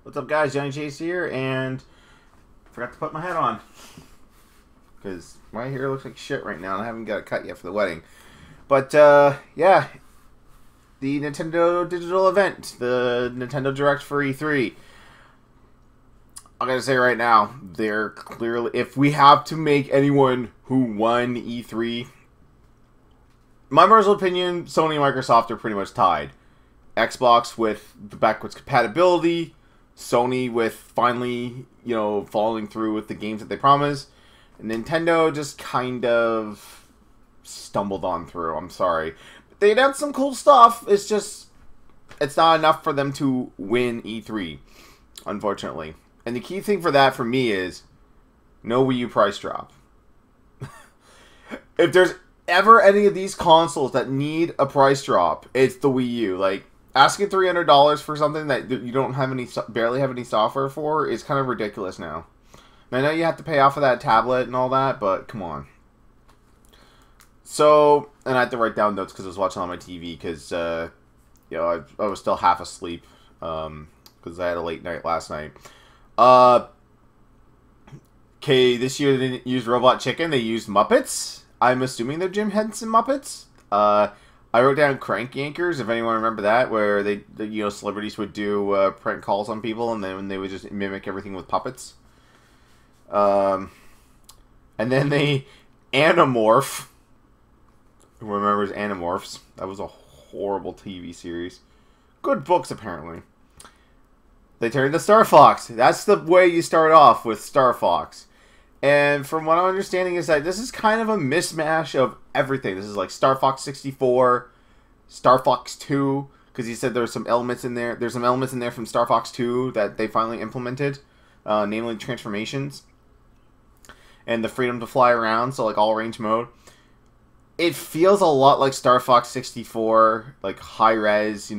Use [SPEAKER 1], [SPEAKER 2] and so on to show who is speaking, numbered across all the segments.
[SPEAKER 1] What's up, guys? Johnny Chase here, and forgot to put my hat on because my hair looks like shit right now, and I haven't got it cut yet for the wedding. But yeah, the Nintendo digital event, the Nintendo Direct for E3. I'm gonna say right now, they're clearly, if we have to make anyone who won E3, my personal opinion, Sony and Microsoft are pretty much tied. Xbox with the backwards compatibility, Sony with finally, following through with the games that they promised. Nintendo just kind of stumbled on through. I'm sorry. They announced some cool stuff. It's just, it's not enough for them to win E3, unfortunately. And the key thing for that for me is no Wii U price drop. If there's ever any of these consoles that need a price drop, it's the Wii U. Like, asking $300 for something that you don't have barely have any software for is kind of ridiculous now. And I know you have to pay off of that tablet and all that, but come on. So, and I had to write down notes because I was watching on my TV because, I was still half asleep because I had a late night last night. Okay, this year they didn't use Robot Chicken, they used Muppets. I'm assuming they're Jim Henson Muppets. I wrote down Crank Yankers, if anyone remember that, where celebrities would do prank calls on people, and then they would just mimic everything with puppets. And then they Animorph. Who remembers Animorphs? That was a horrible TV series. Good books, apparently. They turned to Starfox. That's the way you start off with Starfox. And from what I'm understanding is that this is kind of a mismatch of everything. This is like Star Fox 64, Star Fox 2, because he said there's some elements in there. There's some elements in there from Star Fox 2 that they finally implemented, namely transformations and the freedom to fly around, so like all range mode. It feels a lot like Star Fox 64, like high res,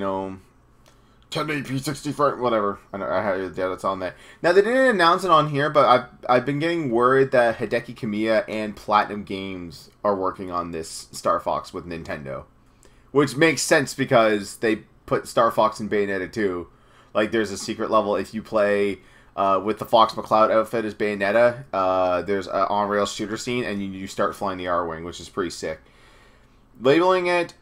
[SPEAKER 1] 1080p 64, whatever. I have that's on that. Now they didn't announce it on here, but I've been getting word that Hideki Kamiya and Platinum Games are working on this Star Fox with Nintendo, which makes sense because they put Star Fox in Bayonetta 2. Like, there's a secret level if you play with the Fox McCloud outfit as Bayonetta. There's an on-rail shooter scene, and you start flying the R-Wing, which is pretty sick. Labeling it,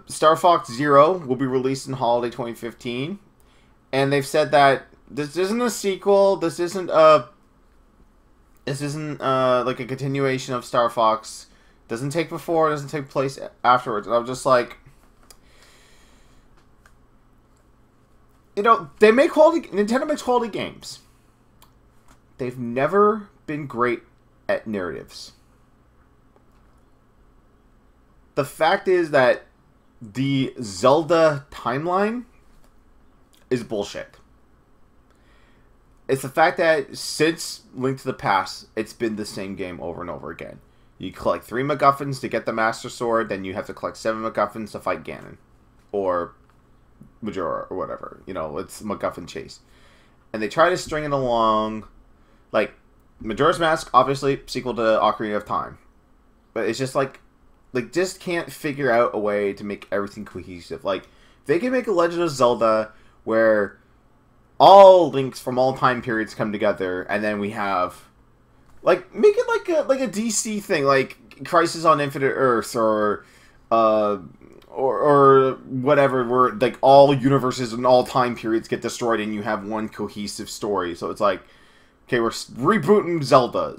[SPEAKER 1] Star Fox Zero will be released in holiday 2015, and they've said that this isn't a sequel. This isn't like a continuation of Star Fox. Doesn't take before. Doesn't take place afterwards. And I'm just like, they make quality. Nintendo makes quality games. They've never been great at narratives. The fact is that the Zelda timeline is bullshit. It's the fact that since Link to the Past, it's been the same game over and over again. You collect 3 MacGuffins to get the Master Sword, then you have to collect 7 MacGuffins to fight Ganon. Or Majora, or whatever. It's MacGuffin Chase. And they try to string it along. Like, Majora's Mask, obviously, sequel to Ocarina of Time. But it's just like just can't figure out a way to make everything cohesive. Like, they can make a Legend of Zelda where all links from all time periods come together, and then we have, like, make it like a DC thing, like Crisis on Infinite Earths, or whatever, where like all universes and all time periods get destroyed, and you have one cohesive story. So it's like, okay, we're rebooting Zelda.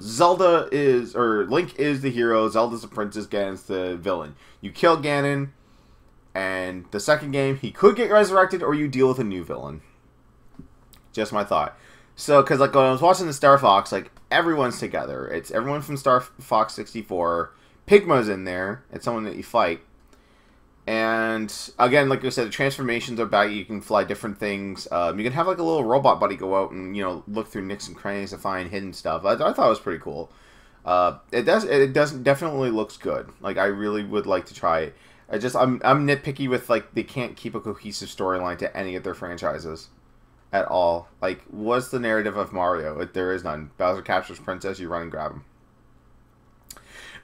[SPEAKER 1] Link is the hero, Zelda's the princess, Ganon's the villain. You kill Ganon, and the second game, he could get resurrected, or you deal with a new villain. Just my thought. So, because like when I was watching the Star Fox, like, everyone's together. It's everyone from Star Fox 64. Pigma's in there. It's someone that you fight. And, again, like I said, the transformations are back. You can fly different things. You can have, like, a little robot buddy go out and, look through nicks and crannies to find hidden stuff. I thought it was pretty cool. It definitely looks good. Like, I really would like to try it. I'm nitpicky with, like, they can't keep a cohesive storyline to any of their franchises at all. Like, what's the narrative of Mario? There is none. Bowser captures Princess, you run and grab him.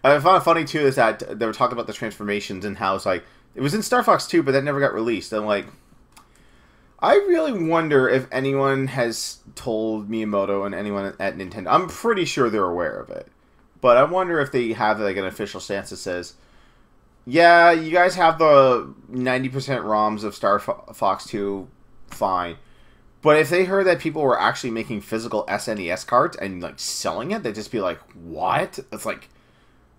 [SPEAKER 1] I found it funny, too, is that they were talking about the transformations and how it's like, it was in Star Fox 2, but that never got released. I'm like, I really wonder if anyone has told Miyamoto and anyone at Nintendo. I'm pretty sure they're aware of it. But I wonder if they have like an official stance that says, yeah, you guys have the 90% ROMs of Starfox 2, fine. But if they heard that people were actually making physical SNES cards and like selling it, they'd just be like, what? It's like,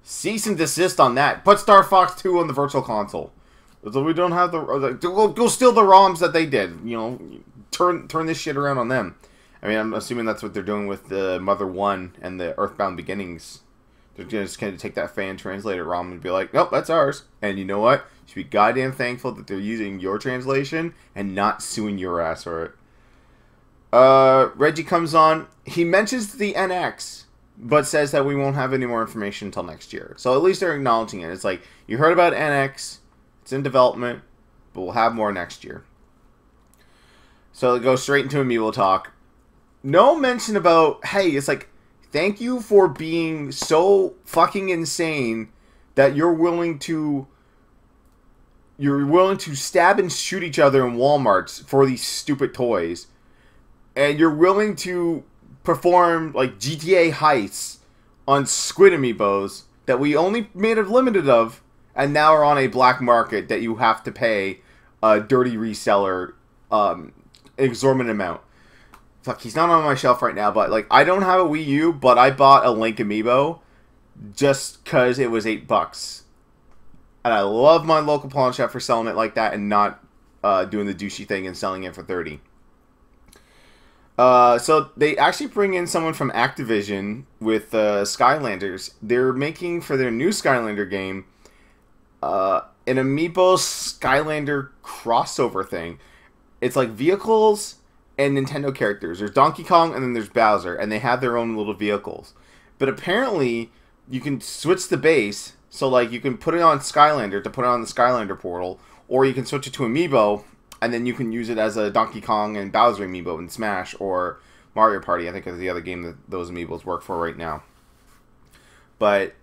[SPEAKER 1] cease and desist on that. Put Starfox 2 on the Virtual Console. So we don't have go steal the ROMs that they did. You know, turn this shit around on them. I mean, I'm assuming that's what they're doing with the Mother 1 and the Earthbound Beginnings. They're just going to take that fan translated ROM and be like, nope, that's ours. And you know what? You should be goddamn thankful that they're using your translation and not suing your ass for it. Reggie comes on. He mentions the NX, but says that we won't have any more information until next year. So at least they're acknowledging it. It's like, you heard about NX. It's in development, but we'll have more next year. So it goes straight into Amiibo talk. No mention about, hey, it's like, thank you for being so fucking insane that you're willing to stab and shoot each other in Walmarts for these stupid toys. And you're willing to perform like GTA heists on Squid Amiibos that we only made a limited of, and now are on a black market that you have to pay a dirty reseller exorbitant amount. Fuck, he's not on my shelf right now, but like, I don't have a Wii U, but I bought a Link Amiibo just because it was $8. And I love my local pawn shop for selling it like that and not doing the douchey thing and selling it for $30. So they actually bring in someone from Activision with Skylanders. They're making, for their new Skylander game, an Amiibo Skylander crossover thing. It's like vehicles and Nintendo characters. There's Donkey Kong and then there's Bowser, and they have their own little vehicles. But apparently, you can switch the base, so like you can put it on Skylander to put it on the Skylander portal, or you can switch it to Amiibo, and then you can use it as a Donkey Kong and Bowser Amiibo in Smash or Mario Party, I think is the other game that those Amiibos work for right now. But,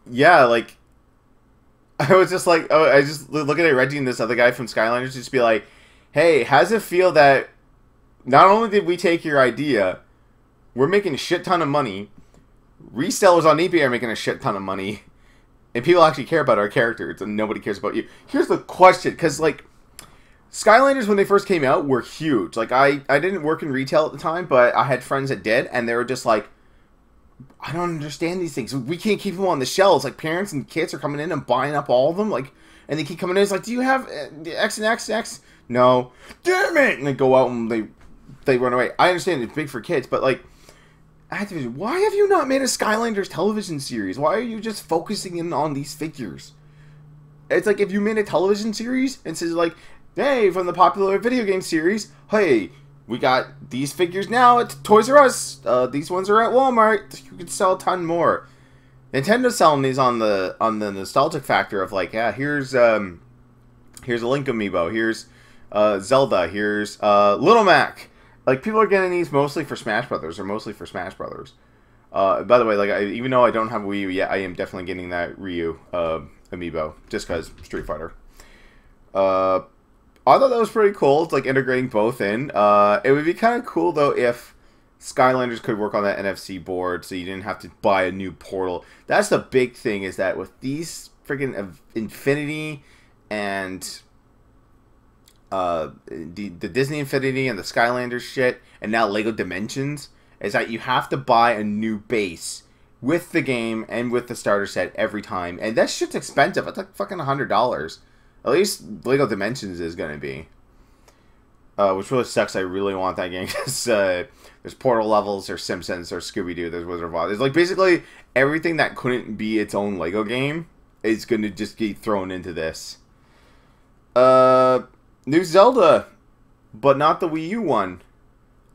[SPEAKER 1] yeah, like, I was just like, I just look at Reggie and this other guy from Skylanders just be like, hey, how's it feel that not only did we take your idea, we're making a shit ton of money, resellers on eBay are making a shit ton of money, and people actually care about our characters, and nobody cares about you. Here's the question, because, like, Skylanders, when they first came out, were huge. Like, I didn't work in retail at the time, but I had friends that did, and they were just like, I don't understand these things. We can't keep them on the shelves. Like, parents and kids are coming in and buying up all of them, like, and they keep coming in. It's like, do you have X and X and X? No. Damn it! And they go out and they run away. I understand it's big for kids, but, like, Activision, why have you not made a Skylanders television series? Why are you just focusing in on these figures? It's like, if you made a television series and says, like, hey, from the popular video game series, hey, we got these figures now at Toys R Us. These ones are at Walmart. You could sell a ton more. Nintendo's selling these on the nostalgic factor of like, yeah, here's a Link Amiibo, here's Zelda, here's Little Mac. Like, people are getting these mostly for Smash Brothers, or mostly for Smash Brothers. By the way, like, even though I don't have a Wii U yet, I am definitely getting that Ryu Amiibo, just because Street Fighter. I thought that was pretty cool. It's like integrating both in. It would be kind of cool though if Skylanders could work on that NFC board, so you didn't have to buy a new portal. That's the big thing, is that with these freaking Infinity and the Disney Infinity and the Skylanders shit, and now Lego Dimensions, is that you have to buy a new base with the game and with the starter set every time, and that shit's expensive. It's like fucking $100. At least Lego Dimensions is going to be. Which really sucks. I really want that game. Because there's Portal levels, there's Simpsons, there's Scooby-Doo, there's Wizard of Oz. There's like basically everything that couldn't be its own Lego game is going to just get thrown into this. New Zelda, but not the Wii U one.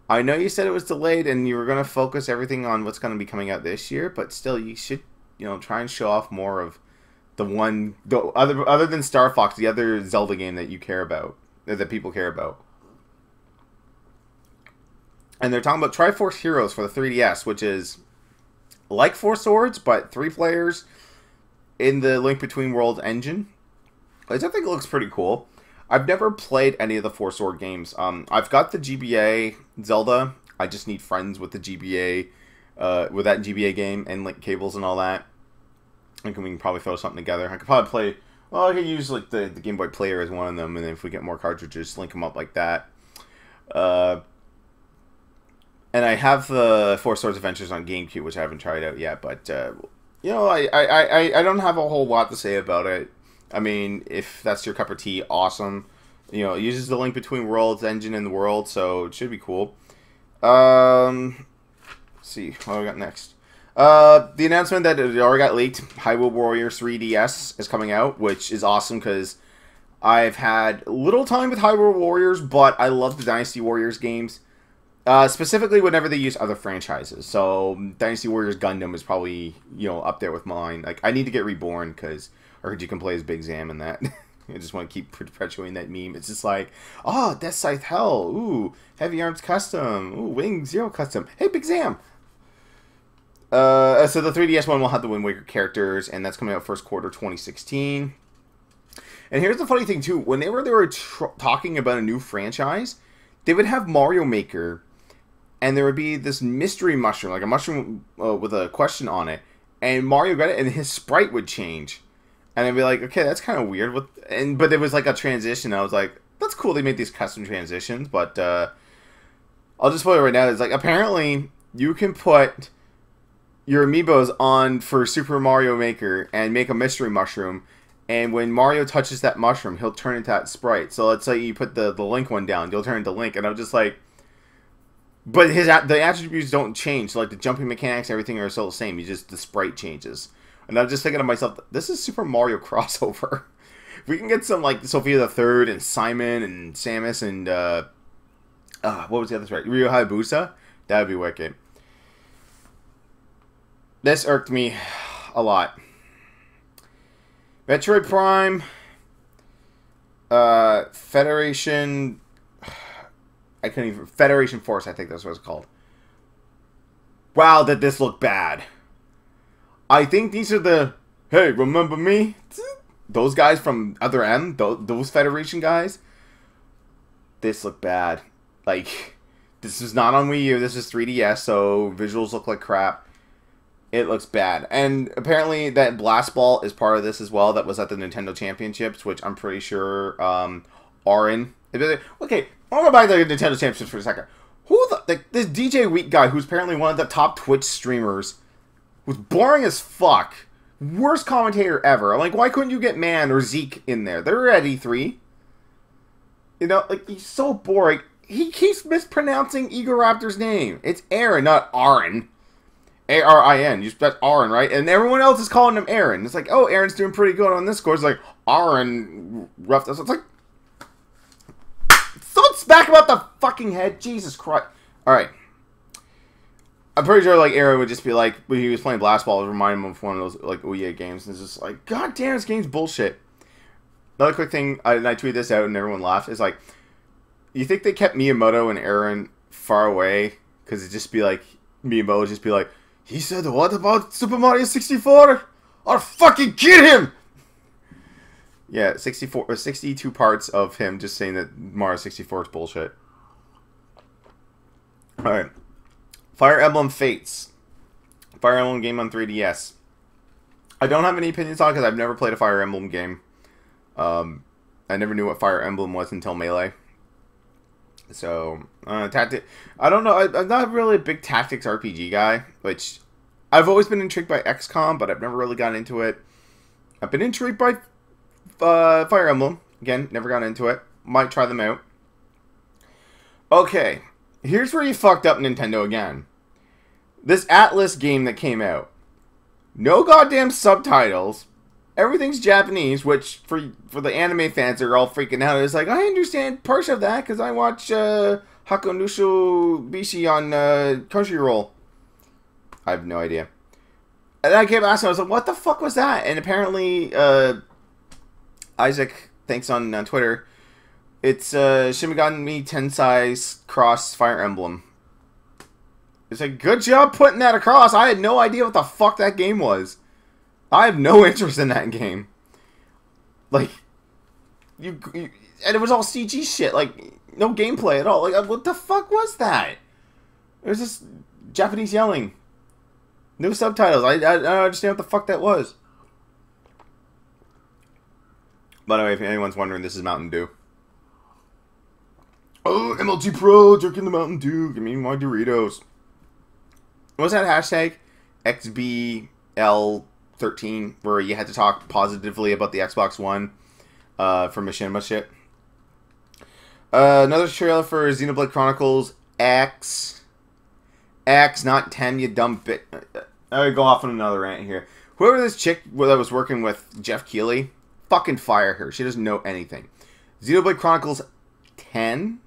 [SPEAKER 1] I know you said it was delayed and you were going to focus everything on what's going to be coming out this year, but still you should, try and show off more of other than Star Fox, the other Zelda game that you care about, that people care about. And they're talking about Triforce Heroes for the 3DS, which is like Four Swords, but 3 players in the Link Between Worlds engine. Which I think it looks pretty cool. I've never played any of the Four Sword games. I've got the GBA Zelda. I just need friends with the GBA, with that GBA game and link cables and all that. I think we can probably throw something together. I could probably play. Well, I could use like the Game Boy Player as one of them, and then if we get more cartridges, link them up like that. And I have the Four Swords Adventures on GameCube, which I haven't tried out yet. But you know, I don't have a whole lot to say about it. I mean, if that's your cup of tea, awesome. You know, it uses the Link Between Worlds engine in the world, so it should be cool. Let's see, what do we got next? The announcement that it already got leaked, Hyrule Warriors 3DS is coming out, which is awesome because I've had little time with Hyrule Warriors, but I love the Dynasty Warriors games. Specifically whenever they use other franchises. So, Dynasty Warriors Gundam is probably, you know, up there with mine. Like, I need to get Reborn, because I heard you can play as Big Zam in that. I just want to keep perpetuating that meme. It's just like, oh, Death Scythe Hell. Ooh, Heavy Arms Custom. Ooh, Wing Zero Custom. Hey, Big Zam! So the 3DS one will have the Wind Waker characters, and that's coming out first quarter 2016. And here's the funny thing, too. Whenever they were talking about a new franchise, they would have Mario Maker, and there would be this mystery mushroom, like a mushroom with a question on it, and Mario got it, and his sprite would change. And I'd be like, okay, that's kind of weird. But it was like a transition. I was like, that's cool. They made these custom transitions. But I'll just spoil it right now. It's like, apparently, you can put your Amiibos on for Super Mario Maker and make a mystery mushroom. And when Mario touches that mushroom, he'll turn into that sprite. So let's say you put the Link one down. You'll turn into Link. And I'm just like... But the attributes don't change. So like the jumping mechanics, everything are still the same. The sprite changes. And I'm just thinking to myself, this is Super Mario crossover. If we can get some, like, Sophia the Third and Simon and Samus and, what was the other sprite? Ryo Hayabusa? That would be wicked. This irked me a lot. Metroid Prime, Federation, Federation Force, I think that's what it's called. Wow, did this look bad. I think these are the, hey, remember me? Those guys from Other M, those Federation guys. This looked bad. Like, this is not on Wii U, this is 3DS, so visuals look like crap. It looks bad. And apparently that Blast Ball is part of this as well, that was at the Nintendo Championships, which I'm pretty sure, Aaron. Okay, I want to buy the Nintendo Championships for a second. Who this DJ Week guy, who's apparently one of the top Twitch streamers, was boring as fuck. Worst commentator ever. I'm like, why couldn't you get Man or Zeke in there? They're at E3. You know, like, he's so boring. He keeps mispronouncing Egoraptor's name. It's Aaron, not Aaron. A-R-I-N. That's Aaron, right? And everyone else is calling him Aaron. It's like, oh, Aaron's doing pretty good on this score. It's like, Aaron roughed us. It's like, don't smack him up the fucking head. Jesus Christ. Alright. I'm pretty sure, like, Aaron would just be like, when he was playing Blast Ball, it would remind him of one of those, like, Ouya games. And it's just like, god damn, this game's bullshit. Another quick thing, and I tweeted this out and everyone laughed, is like, you think they kept Miyamoto and Aaron far away? Because it'd just be like, Miyamoto would just be like, he said, what about Super Mario 64? I'll fucking get him! Yeah, 62 parts of him just saying that Mario 64 is bullshit. Alright. Fire Emblem Fates. Fire Emblem game on 3DS. I don't have any opinions on it because I've never played a Fire Emblem game. I never knew what Fire Emblem was until Melee. So, tactic. I don't know. I'm not really a big tactics RPG guy, which I've always been intrigued by XCOM, but I've never really gotten into it. I've been intrigued by Fire Emblem. Again, never got into it. Might try them out. Okay, here's where you fucked up, Nintendo, again. This Atlas game that came out. No goddamn subtitles. Everything's Japanese, which for the anime fans are all freaking out. It's like, I understand part of that because I watch Hakonushu Bishi on Crunchyroll. I have no idea. And then I kept asking, I was like, what the fuck was that? And apparently, Isaac, thanks on Twitter, it's Shin Megami Tensei's Cross Fire Emblem. It's like, good job putting that across. I had no idea what the fuck that game was. I have no interest in that game. Like, and it was all CG shit, like no gameplay at all. Like, what the fuck was that? It was just Japanese yelling, no subtitles. I don't understand what the fuck that was. By the way, if anyone's wondering, this is Mountain Dew. Oh, MLG Pro, drinking the Mountain Dew. Give me my Doritos. What was that hashtag? XBL13, where you had to talk positively about the Xbox One for Machinima shit. Another trailer for Xenoblade Chronicles X. X, not 10, you dumb bit. I would go off on another rant here. Whoever this chick that was working with Jeff Keighley, fucking fire her. She doesn't know anything. Xenoblade Chronicles 10?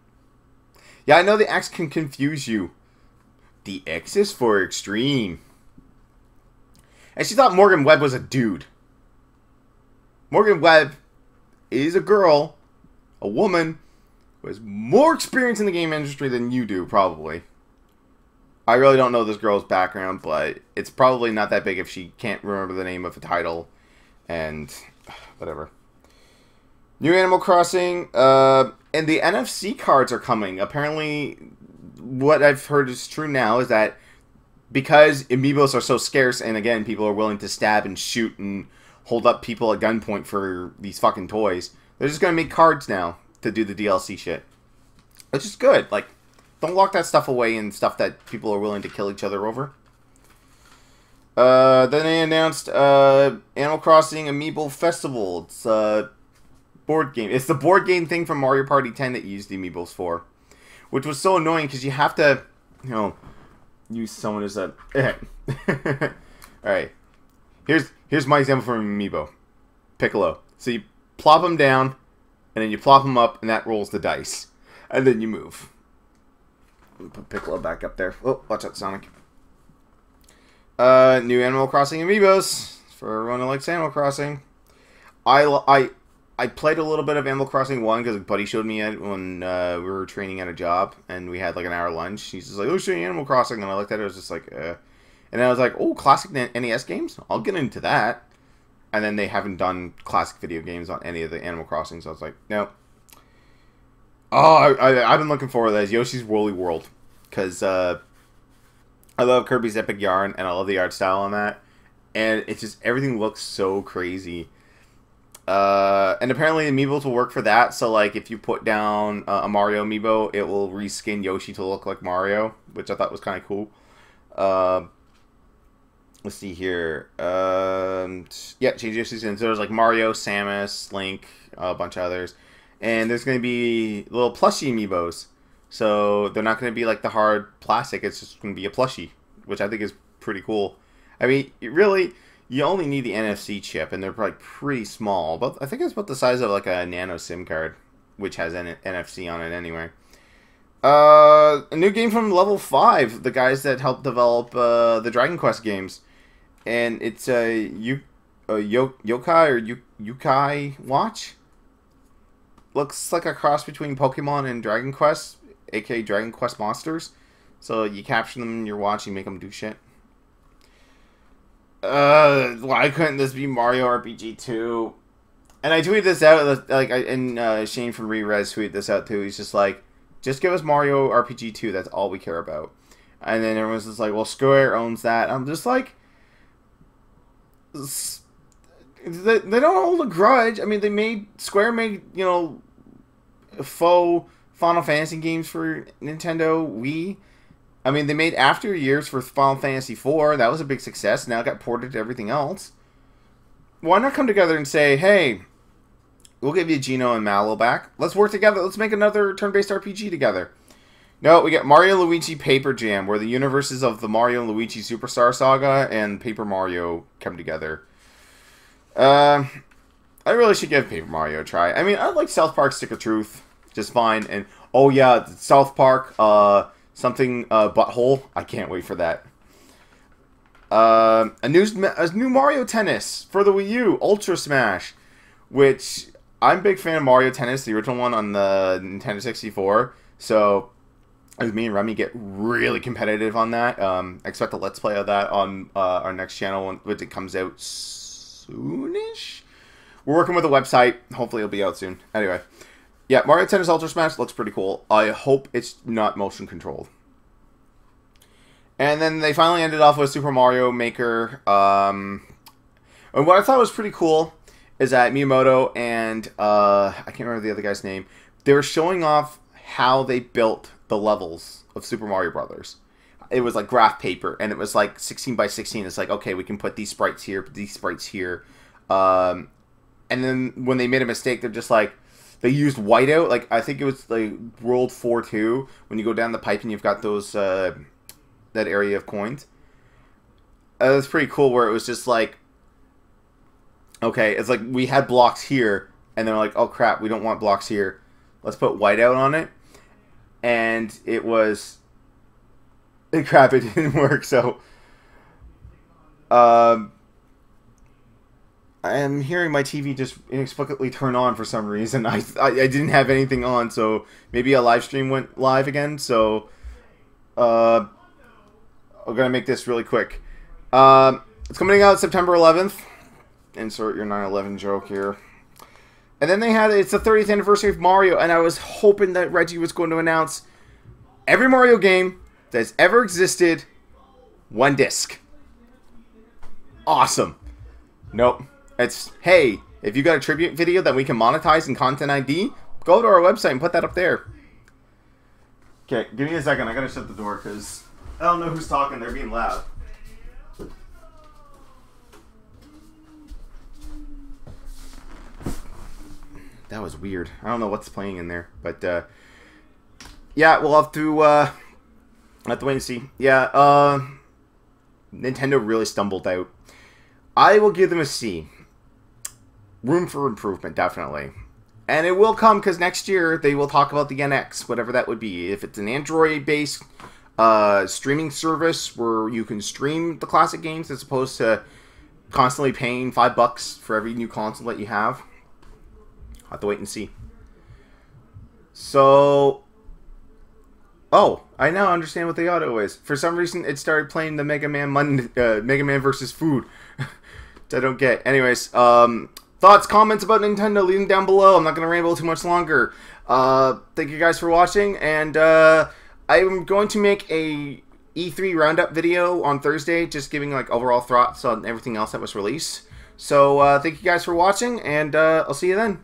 [SPEAKER 1] Yeah, I know the X can confuse you. The X is for extreme. And she thought Morgan Webb was a dude. Morgan Webb is a girl, a woman, who has more experience in the game industry than you do, probably. I really don't know this girl's background, but it's probably not that big if she can't remember the name of a title. And whatever. New Animal Crossing, and the NFC cards are coming. Apparently, what I've heard is true now is that because Amiibos are so scarce, and again, people are willing to stab and shoot and hold up people at gunpoint for these fucking toys, they're just going to make cards now to do the DLC shit. Which is good. Like, don't lock that stuff away in stuff that people are willing to kill each other over. Then they announced Animal Crossing Amiibo Festival. It's board game. It's the board game thing from Mario Party 10 that you use the Amiibos for. Which was so annoying because you have to, you know, use someone as a... Alright. Here's my example from Amiibo. Piccolo. So you plop them down, and then you plop them up, and that rolls the dice. And then you move. Put Piccolo back up there. Oh, watch out, Sonic. New Animal Crossing Amiibos. For everyone who likes Animal Crossing. I played a little bit of Animal Crossing 1 because a buddy showed me it when we were training at a job and we had like an hour lunch. He's just like, oh, show you Animal Crossing. And I looked at it, I was just like, And then I was like, oh, classic NES games? I'll get into that. And then they haven't done classic video games on any of the Animal Crossing, so I was like, no. Oh, I've been looking forward to that. Yoshi's Woolly World. Because I love Kirby's Epic Yarn and I love the art style on that. And it's just, everything looks so crazy. And apparently Amiibos will work for that. So, like, if you put down a Mario Amiibo, it will reskin Yoshi to look like Mario, which I thought was kind of cool. Let's see here. Yeah, change Yoshi's in. So there's like Mario, Samus, Link, a bunch of others. And there's going to be little plushie Amiibos. So they're not going to be like the hard plastic. It's just going to be a plushie, which I think is pretty cool. I mean, you only need the NFC chip, and they're like pretty small. But I think it's about the size of like a nano SIM card, which has an NFC on it anyway. A new game from Level 5, the guys that helped develop the Dragon Quest games. And it's Yokai or Yukai Watch. Looks like a cross between Pokemon and Dragon Quest, aka Dragon Quest monsters. So you capture them in your watch, you make them do shit. Why couldn't this be Mario RPG 2? And I tweeted this out, like, and Shane from Re-Res tweeted this out too. He's just like, just give us Mario RPG 2, that's all we care about. And then everyone's just like, well, Square owns that. I'm just like, they don't hold a grudge. I mean, Square made, you know, faux Final Fantasy games for Nintendo Wii. I mean, they made After Years for Final Fantasy IV. That was a big success. Now it got ported to everything else. Why not come together and say, hey, we'll give you Geno and Mallow back. Let's work together. Let's make another turn-based RPG together. No, we got Mario and Luigi Paper Jam, where the universes of the Mario and Luigi Superstar Saga and Paper Mario come together. I really should give Paper Mario a try. I mean, I like South Park Stick of Truth just fine. And, oh yeah, South Park, something, Butthole. I can't wait for that. A new Mario Tennis for the Wii U, Ultra Smash, which I'm a big fan of Mario Tennis, the original one on the Nintendo 64. So, as me and Remy get really competitive on that, expect a Let's Play of that on our next channel, which it comes out soonish. we're working with a website. Hopefully it'll be out soon. Anyway, yeah, Mario Tennis Ultra Smash looks pretty cool. I hope it's not motion controlled. And then they finally ended off with Super Mario Maker. And what I thought was pretty cool is that Miyamoto and I can't remember the other guy's name. They were showing off how they built the levels of Super Mario Brothers. It was like graph paper, and it was like 16 by 16. It's like, okay, we can put these sprites here, put these sprites here. And then when they made a mistake, they're just like, they used whiteout. Like, I think it was like World 4-2, when you go down the pipe and you've got those that area of coins. It was pretty cool where it was just like, okay, it's like we had blocks here, and they're like, oh crap, we don't want blocks here. Let's put whiteout on it. And it was, crap, it didn't work, so. I am hearing my TV just inexplicably turn on for some reason. I didn't have anything on, so maybe a live stream went live again, so. I'm going to make this really quick. It's coming out September 11th. Insert your 9/11 joke here. And then they had, it's the 30th anniversary of Mario, and I was hoping that Reggie was going to announce every Mario game that's ever existed, one disc. Awesome. Nope. It's, hey, if you got a tribute video that we can monetize in Content ID, go to our website and put that up there. Okay, give me a second. I gotta shut the door because I don't know who's talking. They're being loud. That was weird. I don't know what's playing in there, but yeah, we'll have to wait and see. Yeah, Nintendo really stumbled out. I will give them a C. Room for improvement, definitely. And it will come because next year they will talk about the NX, whatever that would be. If it's an Android-based streaming service where you can stream the classic games as opposed to constantly paying $5 for every new console that you have. I'll have to wait and see. So, oh, I now understand what the audio is. For some reason, it started playing the Mega Man versus Food. I don't get. Anyways, thoughts, comments about Nintendo, leave them down below. I'm not going to ramble too much longer. Thank you guys for watching, and I'm going to make a E3 roundup video on Thursday, just giving like overall thoughts on everything else that was released. So thank you guys for watching, and I'll see you then.